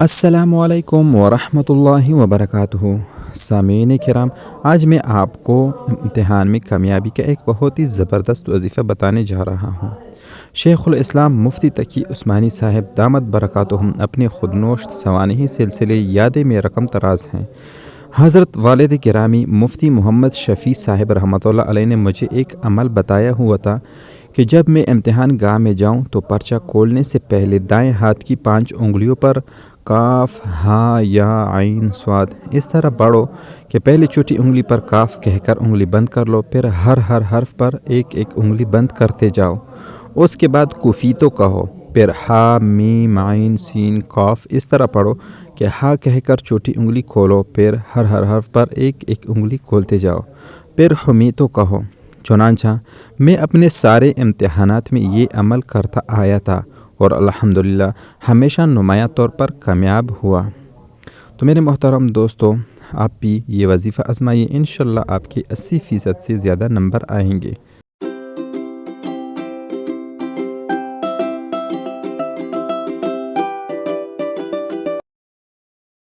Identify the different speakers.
Speaker 1: السلام علیکم ورحمۃ اللہ وبرکاتہ۔ سامعین کرام، آج میں آپ کو امتحان میں کامیابی کا ایک بہت ہی زبردست وظیفہ بتانے جا رہا ہوں۔ شیخ الاسلام مفتی تقی عثمانی صاحب دامت برکاتہم اپنے خودنوشت سوانحی سلسلے یاد میں رقم تراز ہیں۔ حضرت والد گرامی مفتی محمد شفیع صاحب رحمۃ اللہ علیہ نے مجھے ایک عمل بتایا ہوا تھا کہ جب میں امتحان گاہ میں جاؤں تو پرچہ کھولنے سے پہلے دائیں ہاتھ کی 5 انگلیوں پر کاف، ہا، یا، عین، صاد اس طرح پڑھو کہ پہلی چھوٹی انگلی پر کاف کہہ کر انگلی بند کر لو، پھر ہر حرف پر ایک ایک انگلی بند کرتے جاؤ۔ اس کے بعد کوفیتو کہو، پھر ہا، میم، عین، سین، قاف اس طرح پڑھو کہ ہا کہہ کر چھوٹی انگلی کھولو، پھر ہر حرف پر ایک ایک انگلی کھولتے جاؤ، پھر حمیتو کہو۔ چنانچہ میں اپنے سارے امتحانات میں یہ عمل کرتا آیا تھا اور الحمدللہ ہمیشہ نمایاں طور پر کامیاب ہوا۔ تو میرے محترم دوستو، آپ بھی یہ وظیفہ آزمائیے، انشاءاللہ آپ کے 80% سے زیادہ نمبر آئیں گے۔